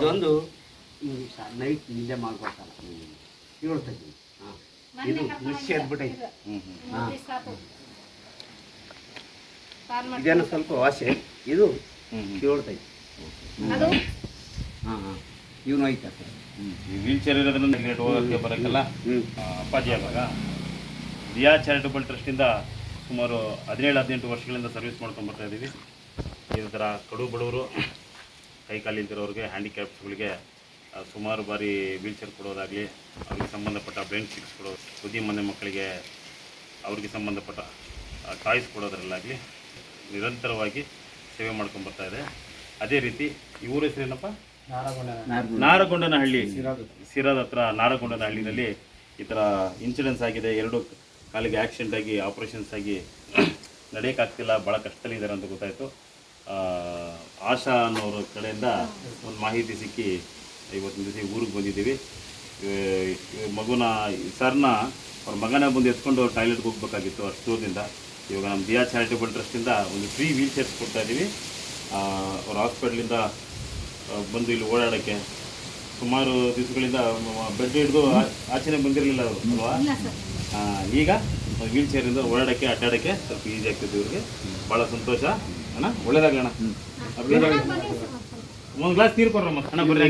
ಇದೊಂದು ನೈಟ್ ನಿದ್ದೆ ಮಾಡ್ಕೊಳ್ತಲ್ಲ ಹೇಳ್ತೈತಿ. ಇದು ಮಿಕ್ಸಿ ಎದ್ಬಿಟ್ಟೈತಿ. ಇದೇನು ಸ್ವಲ್ಪ ವಾಸೆ ಇದು ಕೇಳ್ತೈತಿ. ಇವನು ಐತೆ ವೀಲ್ ಚೇರ್ ಇರೋದ್ರಿಂದ ಹೋಗೋಕ್ಕೆ ಬರೋಕ್ಕಲ್ಲ. ಅಪ್ಪಾಜಿ ಆವಾಗ ದಿಯಾ ಚಾರಿಟಬಲ್ ಟ್ರಸ್ಟಿಂದ ಸುಮಾರು 17-18 ವರ್ಷಗಳಿಂದ ಸರ್ವಿಸ್ ಮಾಡ್ಕೊಂಡು ಬರ್ತಾ ಇದ್ದೀವಿ. ಈ ಥರ ಕಡು ಬಡವರು, ಕೈ ಕಾಲಿಲ್ದಿರೋರಿಗೆ, ಹ್ಯಾಂಡಿಕ್ಯಾಪ್ಸ್ಗಳಿಗೆ ಸುಮಾರು ಬಾರಿ ವೀಲ್ ಚೇರ್ ಕೊಡೋದಾಗಲಿ, ಅವ್ರಿಗೆ ಸಂಬಂಧಪಟ್ಟ ಬ್ರೈನ್ ಫಿಕ್ಸ್ ಕೊಡೋದು, ಬುದ್ಧಿ ಮನೆ ಮಕ್ಕಳಿಗೆ ಅವ್ರಿಗೆ ಸಂಬಂಧಪಟ್ಟ ಟಾಯ್ಸ್ ಕೊಡೋದ್ರಲ್ಲಾಗಲಿ ನಿರಂತರವಾಗಿ ಸೇವೆ ಮಾಡ್ಕೊಂಡು ಬರ್ತಾ ಇದೆ. ಅದೇ ರೀತಿ ಇವ್ರ ಹೆಸರೇನಪ್ಪ? ನಾರಗೊಂಡನಹಳ್ಳಿ, ಸಿರಾದ ಹತ್ರ ನಾರಗೊಂಡನಹಳ್ಳಿನಲ್ಲಿ ಈ ಥರ ಇನ್ಸಿಡೆನ್ಸ್ ಆಗಿದೆ. 2 ಕಾಲಿಗೆ ಆಕ್ಸಿಡೆಂಟ್ ಆಗಿ ಆಪ್ರೇಷನ್ಸ್ ಆಗಿ ನಡೆಯೋಕ್ಕಾಗ್ತಿಲ್ಲ, ಭಾಳ ಕಷ್ಟದಲ್ಲಿದ್ದಾರೆ ಅಂತ ಗೊತ್ತಾಯಿತು. ಆಶಾ ಅನ್ನೋರ ಕಡೆಯಿಂದ ಒಂದು ಮಾಹಿತಿ ಸಿಕ್ಕಿ ಇವತ್ತಿನ ದಿವಸ ಊರಿಗೆ ಬಂದಿದ್ದೀವಿ. ಮಗುನ ಸರ್ನ ಅವ್ರ ಮಗನ ಬಂದು ಎತ್ಕೊಂಡು ಟಾಯ್ಲೆಟ್ಗೆ ಹೋಗ್ಬೇಕಾಗಿತ್ತು ಅಷ್ಟು ದೂರದಿಂದ. ಇವಾಗ ನಮ್ಮ ದಿಯಾ ಚಾರಿಟಬಲ್ ಟ್ರಸ್ಟಿಂದ ಒಂದು ಫ್ರೀ ವೀಲ್ ಚೇರ್ಸ್ ಕೊಡ್ತಾ ಇದ್ದೀವಿ. ಅವ್ರ ಹಾಸ್ಪಿಟ್ಲಿಂದ ಬಂದು ಇಲ್ಲಿ ಓಡಾಡೋಕ್ಕೆ ಸುಮಾರು ದಿವಸಗಳಿಂದ ಬೆಡ್ ಹಿಡಿದು ಆಚೆನೇ ಬಂದಿರಲಿಲ್ಲ ಅವರು ಅಲ್ವಾ. ಈಗ ವೀಲ್ ಚೇರಿಂದ ಓಡಾಡೋಕ್ಕೆ ಅಡ್ಡಾಡೋಕ್ಕೆ ಸ್ವಲ್ಪ ಈಸಿ ಆಗ್ತದೆ ಇವ್ರಿಗೆ. ಭಾಳ ಸಂತೋಷ ಅಣ್ಣ, ಒಳ್ಳೇದಾಗಣ್ಣ. ಒಂದು ಗ್ಲಾಸ್ ನೀರು ಕೊಡ್ರಮ್ಮ ಅಣ್ಣ, ಬರ್ರಿ.